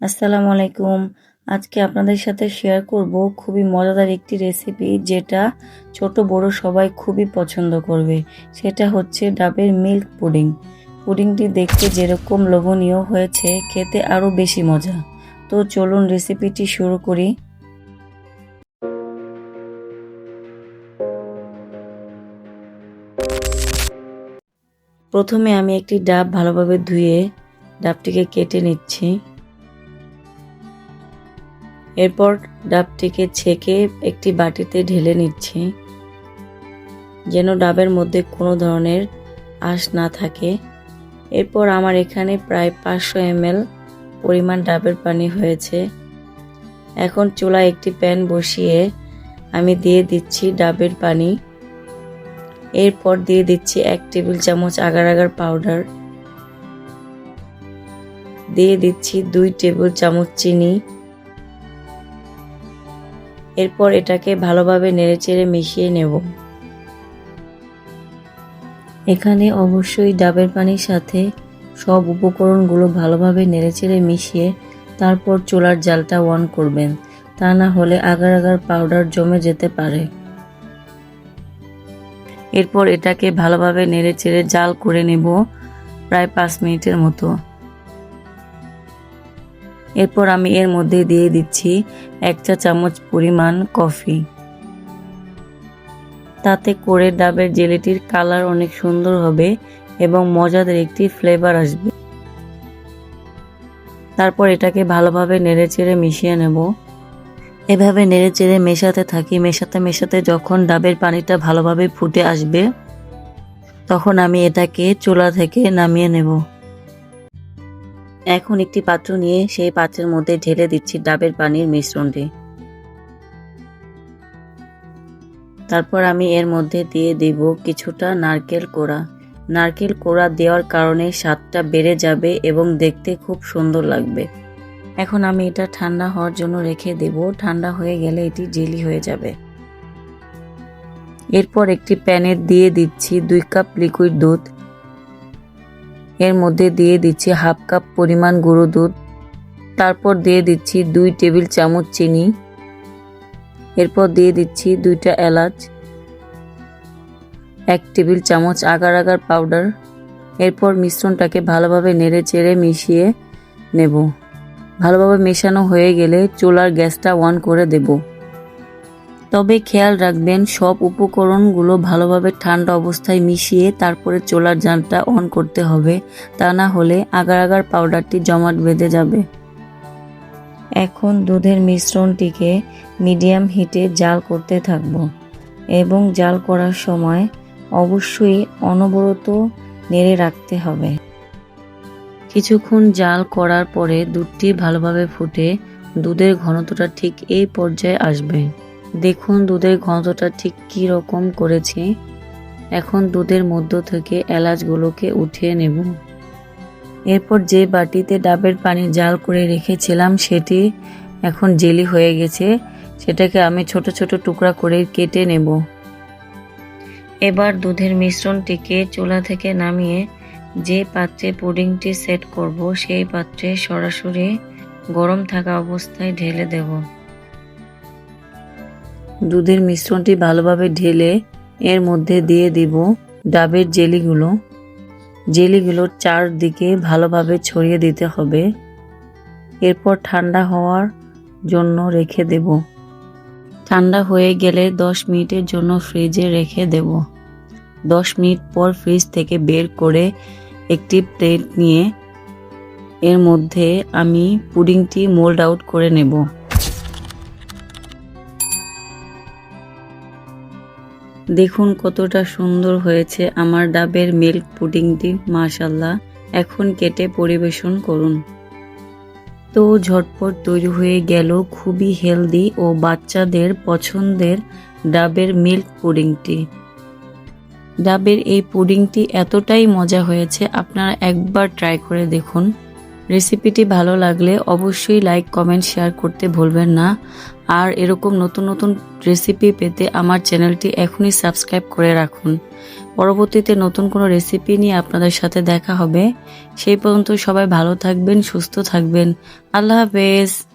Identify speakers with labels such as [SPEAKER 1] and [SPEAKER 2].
[SPEAKER 1] আসসালামু আলাইকুম। আজকে আপনাদের সাথে শেয়ার করব খুবই মজাদার একটি রেসিপি যেটা ছোট বড় সবাই খুবই পছন্দ করবে। সেটা হচ্ছে ডাবের মিল্ক পুডিং। পুডিংটি দেখতে যেরকম লোভনীয় হয়েছে খেতে আরও বেশি মজা। তো চলুন রেসিপিটি শুরু করি। প্রথমে আমি একটি ডাব ভালোভাবে ধুয়ে ডাবটিকে কেটে নিচ্ছি। এরপর ডাবটিকে ছেঁকে একটি বাটিতে ঢেলে নিচ্ছি যেন ডাবের মধ্যে কোনো ধরনের আঁশ না থাকে। এরপর আমার এখানে প্রায় 500 ml পরিমাণ ডাবের পানি হয়েছে। এখন চুলায় একটি প্যান বসিয়ে আমি দিয়ে দিচ্ছি ডাবের পানি। এরপর দিয়ে দিচ্ছি 1 টেবিল চামচ আগার আগার পাউডার, দিয়ে দিচ্ছি 2 টেবিল চামচ চিনি। এরপর এটাকে ভালোভাবে নেড়েচেড়ে মিশিয়ে নেব। এখানে অবশ্যই ডাবের পানির সাথে সব উপকরণগুলো ভালোভাবে নেড়েচেড়ে মিশিয়ে তারপর চুলার জালটা অন করবেন, তা না হলে আগার আগার পাউডার জমে যেতে পারে। এরপর এটাকে ভালোভাবে নেড়েচেড়ে জাল করে নেব প্রায় 5 মিনিটের মতো। এরপর আমি এর মধ্যে দিয়ে দিচ্ছি 1 চা চামচ পরিমাণ কফি। তাতে করে ডাবের জেলিটির কালার অনেক সুন্দর হবে এবং মজাদার একটি ফ্লেভার আসবে। তারপর এটাকে ভালোভাবে নেড়েচেড়ে মিশিয়ে নেব। এভাবে নেড়েচেড়ে মেশাতে মেশাতে যখন ডাবের পানিটা ভালোভাবে ফুটে আসবে তখন আমি এটাকে চুলা থেকে নামিয়ে নেব। এখন একটি পাত্র নিয়ে সেই পাত্রের মধ্যে ঢেলে দিচ্ছি ডাবের পানির মিশ্রণটি। তারপর আমি এর মধ্যে দিয়ে দেব কিছুটা নারকেল কোড়া। নারকেল কোড়া দেওয়ার কারণে স্বাদটা বেড়ে যাবে এবং দেখতে খুব সুন্দর লাগবে। এখন আমি এটা ঠান্ডা হওয়ার জন্য রেখে দেব। ঠান্ডা হয়ে গেলে এটি জেলি হয়ে যাবে। এরপর একটি প্যানে দিয়ে দিচ্ছি 2 কাপ লিকুইড দুধ। এর মধ্যে দিয়ে দিচ্ছি 1/2 কাপ পরিমাণ গুঁড়ো দুধ। তারপর দিয়ে দিচ্ছি 2 টেবিল চামচ চিনি। এরপর দিয়ে দিচ্ছি 2টা এলাচ, 1 টেবিল চামচ আগার আগার পাউডার। এরপর মিশ্রণটাকে ভালোভাবে নেড়েচেড়ে মিশিয়ে নেব। ভালোভাবে মেশানো হয়ে গেলে চুলার গ্যাসটা অন করে দেব। তবে খেয়াল রাখবেন সব উপকরণগুলো ভালোভাবে ঠান্ডা অবস্থায় মিশিয়ে তারপরে চুলার জালটা অন করতে হবে, তা না হলে আগার আগার পাউডারটি জমাট বেঁধে যাবে। এখন দুধের মিশ্রণটিকে মিডিয়াম হিটে জাল করতে থাকব এবং জাল করার সময় অবশ্যই অনবরত নেড়ে রাখতে হবে। কিছুক্ষণ জাল করার পরে দুধটি ভালোভাবে ফুটে দুধের ঘনত্বটা ঠিক এই পর্যায়ে আসবে। দেখুন দুধের ঘনত্বটা ঠিক কী রকম করেছি। এখন দুধের মধ্য থেকে এলাচগুলোকে উঠিয়ে নেব। এরপর যে বাটিতে ডাবের পানি জাল করে রেখেছিলাম সেটি এখন জেলি হয়ে গেছে। সেটাকে আমি ছোট ছোট টুকরা করে কেটে নেব। এবার দুধের মিশ্রণটিকে চুলা থেকে নামিয়ে যে পাত্রে পুডিংটি সেট করব সেই পাত্রে সরাসরি গরম থাকা অবস্থায় ঢেলে দেব। দুধের মিশ্রণটি ভালোভাবে ঢেলে এর মধ্যে দিয়ে দিব ডাবের জেলিগুলো। জেলিগুলোর চারদিকে ভালোভাবে ছড়িয়ে দিতে হবে। এরপর ঠান্ডা হওয়ার জন্য রেখে দেব। ঠান্ডা হয়ে গেলে 10 মিনিটের জন্য ফ্রিজে রেখে দেব। 10 মিনিট পর ফ্রিজ থেকে বের করে একটি প্লেট নিয়ে এর মধ্যে আমি পুডিংটি মোল্ড আউট করে নেব। দেখুন কতটা সুন্দর হয়েছে আমার ডাবের মিল্ক পুডিংটি, মাশাআল্লাহ। এখন কেটে পরিবেশন করুন। তো ঝটপট তৈরি হয়ে গেল খুবই হেলদি ও বাচ্চাদের পছন্দের ডাবের মিল্ক পুডিংটি। ডাবের এই পুডিংটি এতটাই মজা হয়েছে আপনারা একবার ট্রাই করে দেখুন। রেসিপিটি ভালো লাগলে অবশ্যই লাইক, কমেন্ট, শেয়ার করতে ভুলবেন না। আর এরকম নতুন নতুন রেসিপি পেতে আমার চ্যানেলটি এখনই সাবস্ক্রাইব করে রাখুন। পরবর্তীতে নতুন কোনো রেসিপি নিয়ে আপনাদের সাথে দেখা হবে। সেই পর্যন্ত সবাই ভালো থাকবেন, সুস্থ থাকবেন। আল্লাহ হাফেজ।